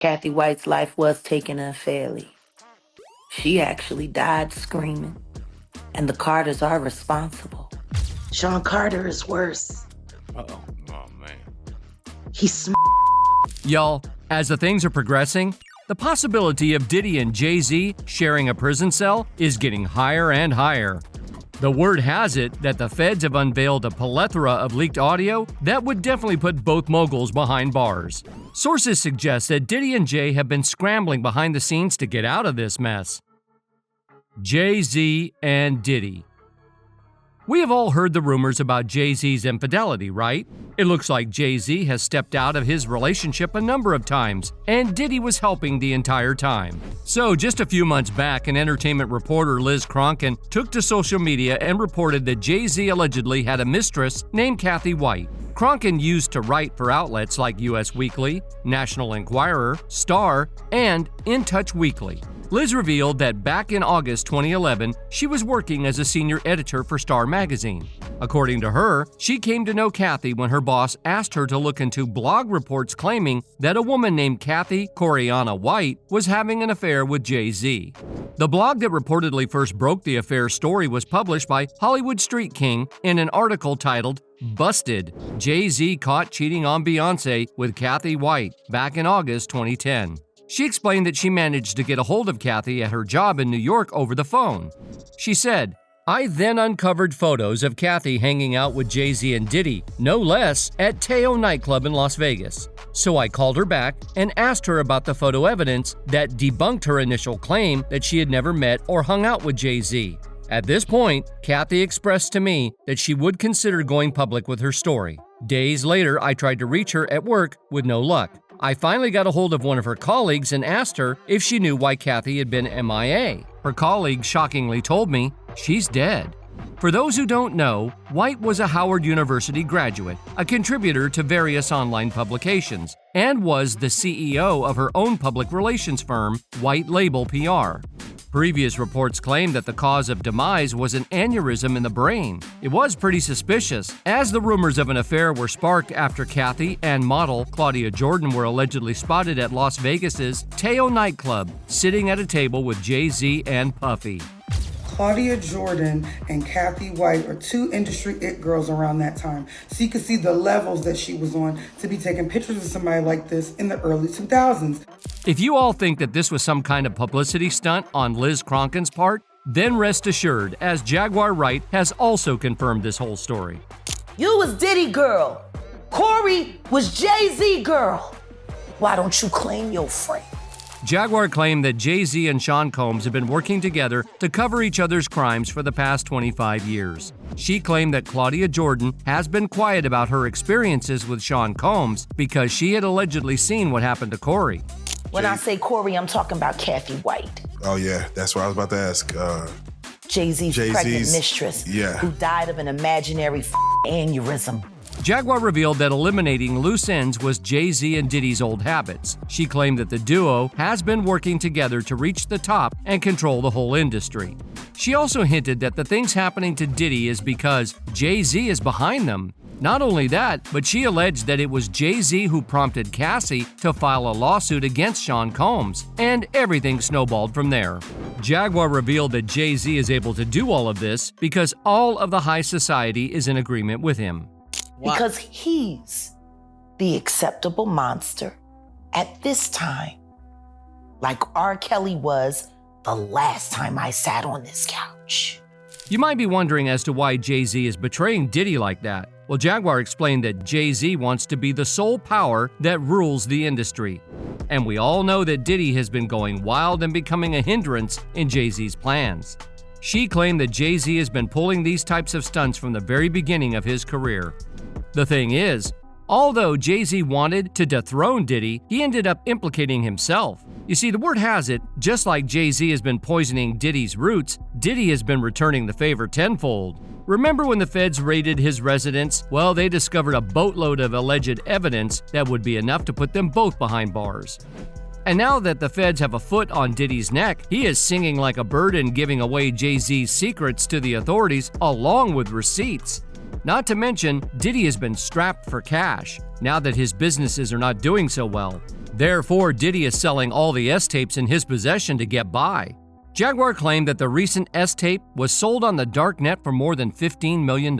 Kathy White's life was taken unfairly. She actually died screaming, and the Carters are responsible. Sean Carter is worse. Uh-oh. Oh, man. He's Y'all, as the things are progressing, the possibility of Diddy and Jay Z sharing a prison cell is getting higher and higher. The word has it that the feds have unveiled a plethora of leaked audio that would definitely put both moguls behind bars. Sources suggest that Diddy and Jay have been scrambling behind the scenes to get out of this mess. Jay Z and Diddy. We have all heard the rumors about Jay Z's infidelity, right? It looks like Jay Z has stepped out of his relationship a number of times, and Diddy was helping the entire time. So, just a few months back, an entertainment reporter, Liz Cronkin, took to social media and reported that Jay Z allegedly had a mistress named Kathy White. Cronkin used to write for outlets like US Weekly, National Enquirer, Star, and In Touch Weekly. Liz revealed that back in August 2011, she was working as a senior editor for Star magazine. According to her, she came to know Kathy when her boss asked her to look into blog reports claiming that a woman named Kathy Coriana White was having an affair with Jay Z. The blog that reportedly first broke the affair story was published by Hollywood Street King in an article titled Busted, Jay Z Caught Cheating on Beyoncé with Kathy White back in August 2010. She explained that she managed to get a hold of Kathy at her job in New York over the phone. She said, "I then uncovered photos of Kathy hanging out with Jay Z and Diddy, no less, at Teo nightclub in Las Vegas. So I called her back and asked her about the photo evidence that debunked her initial claim that she had never met or hung out with Jay Z. At this point, Kathy expressed to me that she would consider going public with her story. Days later, I tried to reach her at work with no luck. I finally got a hold of one of her colleagues and asked her if she knew why Kathy had been MIA. Her colleague shockingly told me she's dead." For those who don't know, White was a Howard University graduate, a contributor to various online publications, and was the CEO of her own public relations firm, White Label PR. Previous reports claimed that the cause of demise was an aneurysm in the brain. It was pretty suspicious, as the rumors of an affair were sparked after Kathy and model Claudia Jordan were allegedly spotted at Las Vegas's Teo nightclub, sitting at a table with Jay Z and Puffy. Claudia Jordan and Kathy White are two industry it girls around that time. So you could see the levels that she was on to be taking pictures of somebody like this in the early 2000s. If you all think that this was some kind of publicity stunt on Liz Cronkin's part, then rest assured, as Jaguar Wright has also confirmed this whole story. You was Diddy girl. Corey was Jay Z girl. Why don't you claim your friend? Jaguar claimed that Jay Z and Sean Combs have been working together to cover each other's crimes for the past 25 years. She claimed that Claudia Jordan has been quiet about her experiences with Sean Combs because she had allegedly seen what happened to Corey. When I say Corey, I'm talking about Kathy White. Oh, yeah, that's what I was about to ask. Jay Z's pregnant mistress, who died of an imaginary aneurysm. Jaguar revealed that eliminating loose ends was Jay Z and Diddy's old habits. She claimed that the duo has been working together to reach the top and control the whole industry. She also hinted that the things happening to Diddy is because Jay Z is behind them. Not only that, but she alleged that it was Jay Z who prompted Cassie to file a lawsuit against Sean Combs, and everything snowballed from there. Jaguar revealed that Jay Z is able to do all of this because all of the high society is in agreement with him. Because he's the acceptable monster at this time, like R. Kelly was the last time I sat on this couch. You might be wondering as to why Jay Z is betraying Diddy like that. Well, Jaguar explained that Jay Z wants to be the sole power that rules the industry. And we all know that Diddy has been going wild and becoming a hindrance in Jay Z's plans. She claimed that Jay Z has been pulling these types of stunts from the very beginning of his career. The thing is, although Jay Z wanted to dethrone Diddy, he ended up implicating himself. You see, the word has it, just like Jay Z has been poisoning Diddy's roots, Diddy has been returning the favor tenfold. Remember when the feds raided his residence? Well, they discovered a boatload of alleged evidence that would be enough to put them both behind bars. And now that the feds have a foot on Diddy's neck, he is singing like a bird and giving away Jay Z's secrets to the authorities along with receipts. Not to mention, Diddy has been strapped for cash, now that his businesses are not doing so well. Therefore, Diddy is selling all the S-tapes in his possession to get by. Jaguar claimed that the recent S-tape was sold on the dark net for more than $15 million.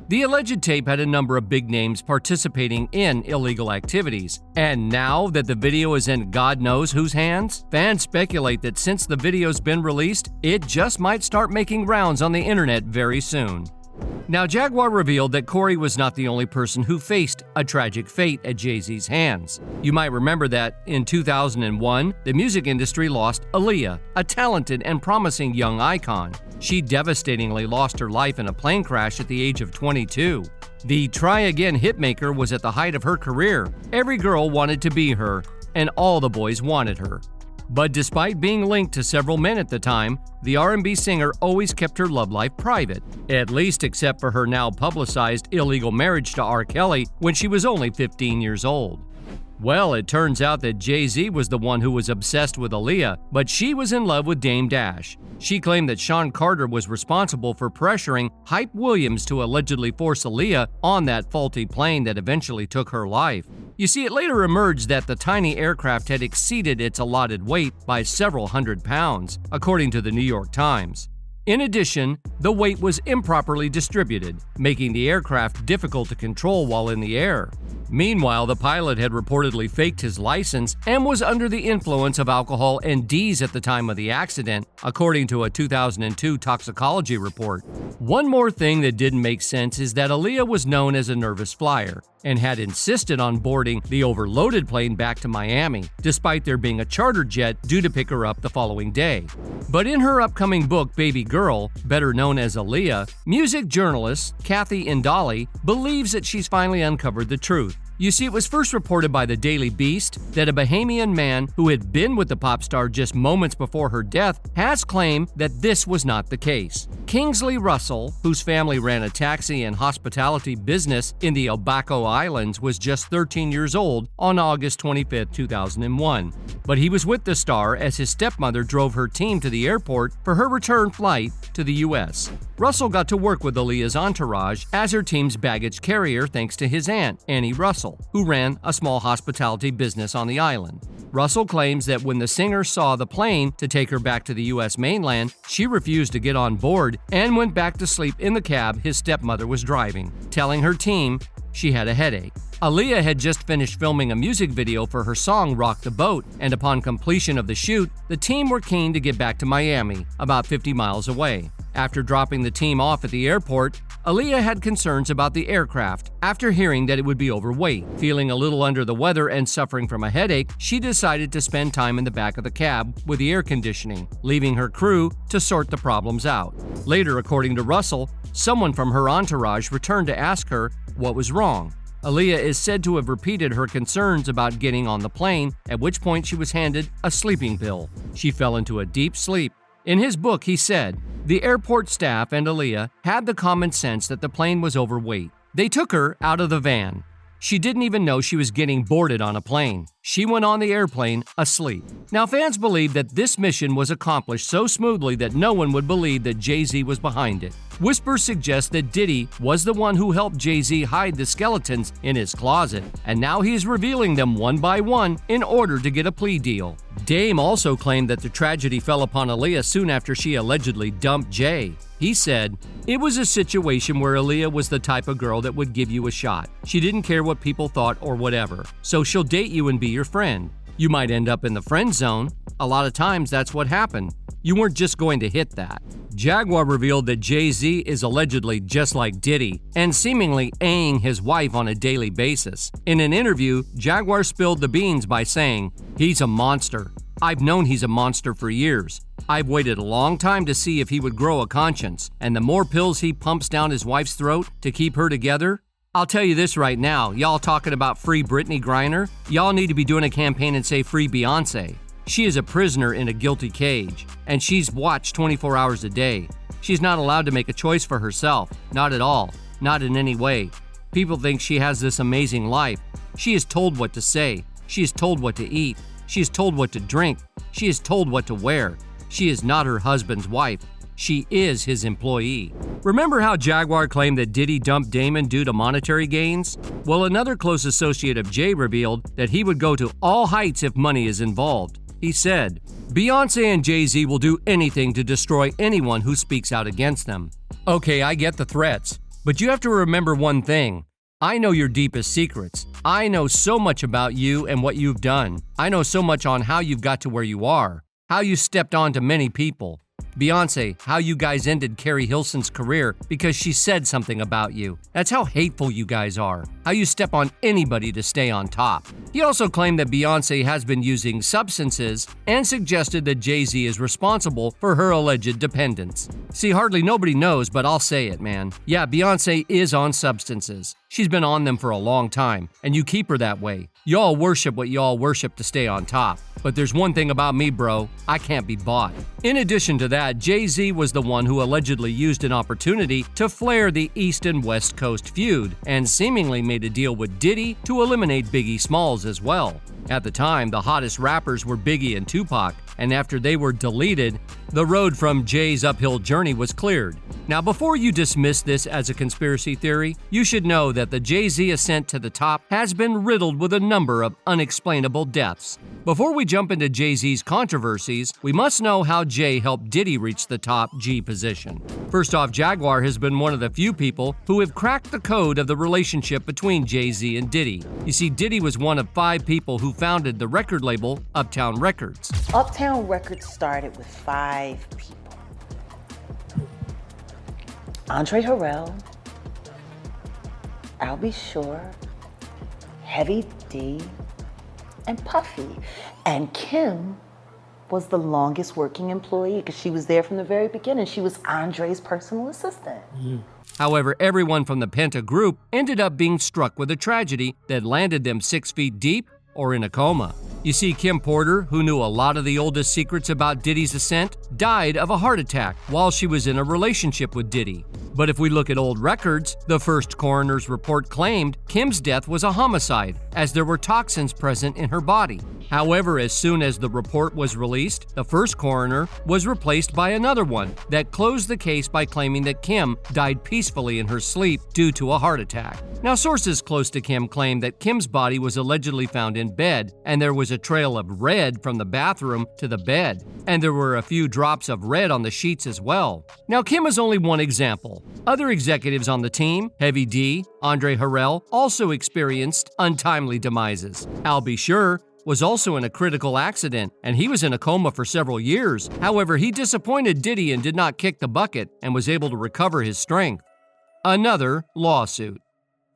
The alleged tape had a number of big names participating in illegal activities, and now that the video is in God knows whose hands, fans speculate that since the video's been released, it just might start making rounds on the internet very soon. Now, Jaguar revealed that Corey was not the only person who faced a tragic fate at Jay Z's hands. You might remember that in 2001, the music industry lost Aaliyah, a talented and promising young icon. She devastatingly lost her life in a plane crash at the age of 22. The try-again hitmaker was at the height of her career. Every girl wanted to be her, and all the boys wanted her. But despite being linked to several men at the time, the R&B singer always kept her love life private, at least except for her now publicized illegal marriage to R. Kelly when she was only 15 years old. Well, it turns out that Jay Z was the one who was obsessed with Aaliyah, but she was in love with Dame Dash. She claimed that Sean Carter was responsible for pressuring Hype Williams to allegedly force Aaliyah on that faulty plane that eventually took her life. You see, it later emerged that the tiny aircraft had exceeded its allotted weight by several hundred pounds, according to the New York Times. In addition, the weight was improperly distributed, making the aircraft difficult to control while in the air. Meanwhile, the pilot had reportedly faked his license and was under the influence of alcohol and D's at the time of the accident, according to a 2002 toxicology report. One more thing that didn't make sense is that Aaliyah was known as a nervous flyer and had insisted on boarding the overloaded plane back to Miami, despite there being a charter jet due to pick her up the following day. But in her upcoming book, Baby Girl, better known as Aaliyah, music journalist Kathy Indali believes that she's finally uncovered the truth. You see, it was first reported by the Daily Beast that a Bahamian man who had been with the pop star just moments before her death has claimed that this was not the case. Kingsley Russell, whose family ran a taxi and hospitality business in the Obaco Islands, was just 13 years old on August 25, 2001. But he was with the star as his stepmother drove her team to the airport for her return flight to the U.S. Russell got to work with Aaliyah's entourage as her team's baggage carrier thanks to his aunt, Annie Russell, who ran a small hospitality business on the island. Russell claims that when the singer saw the plane to take her back to the U.S. mainland, she refused to get on board and went back to sleep in the cab his stepmother was driving, telling her team she had a headache. Aaliyah had just finished filming a music video for her song Rock the Boat, and upon completion of the shoot, the team were keen to get back to Miami, about 50 miles away. After dropping the team off at the airport, Aaliyah had concerns about the aircraft. After hearing that it would be overweight, feeling a little under the weather and suffering from a headache, she decided to spend time in the back of the cab with the air conditioning, leaving her crew to sort the problems out. Later, according to Russell, someone from her entourage returned to ask her what was wrong. Aaliyah is said to have repeated her concerns about getting on the plane, at which point she was handed a sleeping pill. She fell into a deep sleep. In his book, he said, "The airport staff and Aaliyah had the common sense that the plane was overweight. They took her out of the van. She didn't even know she was getting boarded on a plane. She went on the airplane asleep." Now, fans believe that this mission was accomplished so smoothly that no one would believe that Jay Z was behind it. Whispers suggest that Diddy was the one who helped Jay Z hide the skeletons in his closet, and now he is revealing them one by one in order to get a plea deal. Dame also claimed that the tragedy fell upon Aaliyah soon after she allegedly dumped Jay. He said, "It was a situation where Aaliyah was the type of girl that would give you a shot. She didn't care what people thought or whatever. So she'll date you and be your friend. You might end up in the friend zone. A lot of times that's what happened. You weren't just going to hit that." Jaguar revealed that Jay Z is allegedly just like Diddy and seemingly A-ing his wife on a daily basis. In an interview, Jaguar spilled the beans by saying, "He's a monster. I've known he's a monster for years. I've waited a long time to see if he would grow a conscience, and the more pills he pumps down his wife's throat to keep her together, I'll tell you this right now, y'all talking about free Brittany Griner? Y'all need to be doing a campaign and say free Beyonce. She is a prisoner in a guilty cage, and she's watched 24 hours a day. She's not allowed to make a choice for herself, not at all, not in any way. People think she has this amazing life. She is told what to say. She is told what to eat. She is told what to drink. She is told what to wear. She is not her husband's wife. she is his employee. Remember how Jaguar claimed that Diddy dumped Damon due to monetary gains? Well, another close associate of Jay revealed that he would go to all heights if money is involved. He said, "Beyonce and Jay Z will do anything to destroy anyone who speaks out against them." Okay, I get the threats, but you have to remember one thing. I know your deepest secrets. I know so much about you and what you've done. I know so much on how you've got to where you are, how you stepped on to many people. Beyonce, how you guys ended Carrie Hilson's career because she said something about you. That's how hateful you guys are. How you step on anybody to stay on top. He also claimed that Beyonce has been using substances and suggested that Jay Z is responsible for her alleged dependence. See, hardly nobody knows, but I'll say it, man. Yeah, Beyonce is on substances. She's been on them for a long time, and you keep her that way. Y'all worship what y'all worship to stay on top. But there's one thing about me, bro. I can't be bought. In addition to that, Jay Z was the one who allegedly used an opportunity to flare the East and West Coast feud, and seemingly made a deal with Diddy to eliminate Biggie Smalls as well. At the time, the hottest rappers were Biggie and Tupac, and after they were deleted, the road from Jay's uphill journey was cleared. Now, before you dismiss this as a conspiracy theory, you should know that the Jay Z ascent to the top has been riddled with a number of unexplainable deaths. Before we jump into Jay Z's controversies, we must know how Jay helped Diddy reach the top G position. First off, Jaguar has been one of the few people who have cracked the code of the relationship between Jay Z and Diddy. You see, Diddy was one of 5 people who founded the record label Uptown Records. Uptown Records started with 5 people. Andre Harrell, I'll Be Sure, Heavy D, and Puffy. And Kim was the longest working employee because she was there from the very beginning. She was Andre's personal assistant. However, everyone from the Penta group ended up being struck with a tragedy that landed them 6 feet deep or in a coma. You see, Kim Porter, who knew a lot of the oldest secrets about Diddy's ascent, died of a heart attack while she was in a relationship with Diddy. But if we look at old records, the first coroner's report claimed Kim's death was a homicide, as there were toxins present in her body. However, as soon as the report was released, the first coroner was replaced by another one that closed the case by claiming that Kim died peacefully in her sleep due to a heart attack. Now, sources close to Kim claim that Kim's body was allegedly found in bed, and there was a trail of red from the bathroom to the bed, and there were a few drops of red on the sheets as well. Now, Kim is only one example. Other executives on the team, Heavy D, Andre Harrell, also experienced untimely demises. I'll Be Sure was also in a critical accident, and he was in a coma for several years. However, he disappointed Diddy and did not kick the bucket and was able to recover his strength. Another lawsuit.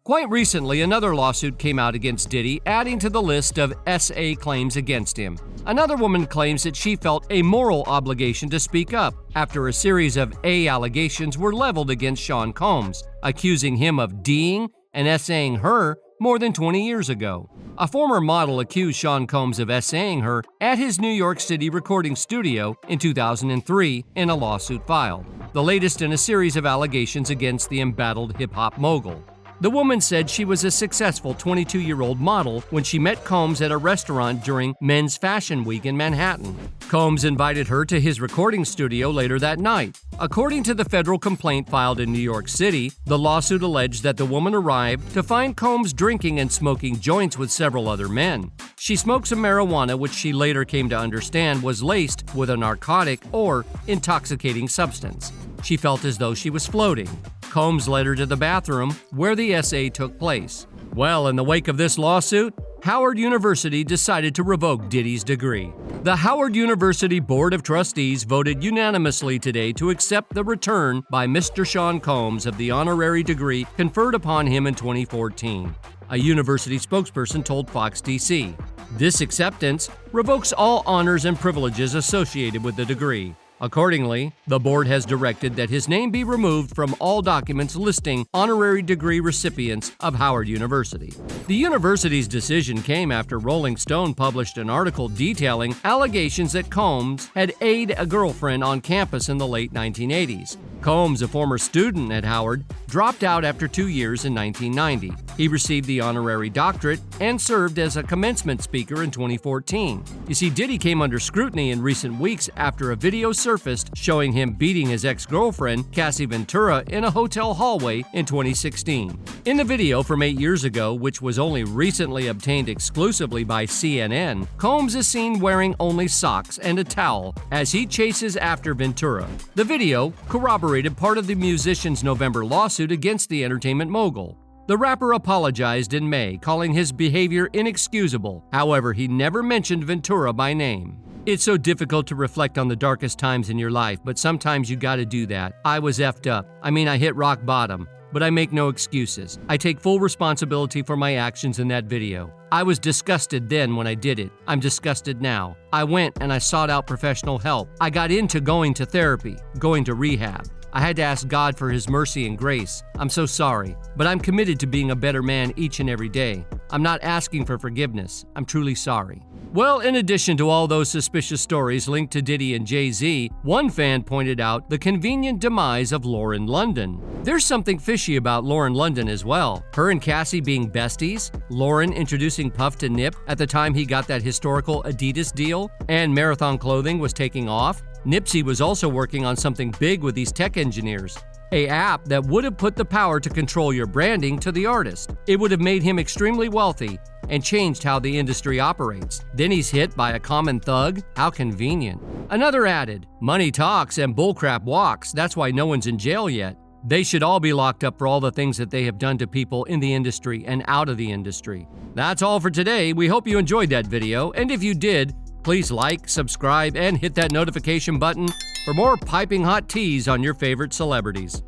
Quite recently, another lawsuit came out against Diddy, adding to the list of SA claims against him. Another woman claims that she felt a moral obligation to speak up after a series of A allegations were leveled against Sean Combs, accusing him of D'ing and SAing her more than 20 years ago. A former model accused Sean Combs of SAing her at his New York City recording studio in 2003 in a lawsuit filed, the latest in a series of allegations against the embattled hip-hop mogul. The woman said she was a successful 22-year-old model when she met Combs at a restaurant during Men's Fashion Week in Manhattan. Combs invited her to his recording studio later that night. According to the federal complaint filed in New York City, the lawsuit alleged that the woman arrived to find Combs drinking and smoking joints with several other men. She smoked some marijuana, which she later came to understand was laced with a narcotic or intoxicating substance. She felt as though she was floating. Combs led her to the bathroom where the SA took place. Well, in the wake of this lawsuit, Howard University decided to revoke Diddy's degree. The Howard University Board of Trustees voted unanimously today to accept the return by Mr. Sean Combs of the honorary degree conferred upon him in 2014. A university spokesperson told Fox DC, "This acceptance revokes all honors and privileges associated with the degree." Accordingly, the board has directed that his name be removed from all documents listing honorary degree recipients of Howard University. The university's decision came after Rolling Stone published an article detailing allegations that Combs had aided a girlfriend on campus in the late 1980s. Combs, a former student at Howard, dropped out after 2 years in 1990. He received the honorary doctorate and served as a commencement speaker in 2014. You see, Diddy came under scrutiny in recent weeks after a video surfaced showing him beating his ex-girlfriend, Cassie Ventura, in a hotel hallway in 2016. In the video from 8 years ago, which was only recently obtained exclusively by CNN, Combs is seen wearing only socks and a towel as he chases after Ventura. The video corroborated part of the musician's November lawsuit against the entertainment mogul. The rapper apologized in May, calling his behavior inexcusable. However, he never mentioned Ventura by name. It's so difficult to reflect on the darkest times in your life, but sometimes you gotta do that. I was effed up. I hit rock bottom. But I make no excuses. I take full responsibility for my actions in that video. I was disgusted then when I did it. I'm disgusted now. I went and I sought out professional help. I got into going to therapy, going to rehab. I had to ask God for His mercy and grace. I'm so sorry, but I'm committed to being a better man each and every day. I'm not asking for forgiveness. I'm truly sorry. Well, in addition to all those suspicious stories linked to Diddy and Jay Z, one fan pointed out the convenient demise of Lauren London. There's something fishy about Lauren London as well. Her and Cassie being besties, Lauren introducing Puff to Nip at the time he got that historical Adidas deal, and Marathon Clothing was taking off. Nipsey was also working on something big with these tech engineers. An app that would have put the power to control your branding to the artist. It would have made him extremely wealthy and changed how the industry operates. Then he's hit by a common thug? How convenient. Another added, money talks and bullcrap walks. That's why no one's in jail yet. They should all be locked up for all the things that they have done to people in the industry and out of the industry. That's all for today. We hope you enjoyed that video, and if you did, please like, subscribe, and hit that notification button for more piping hot teas on your favorite celebrities.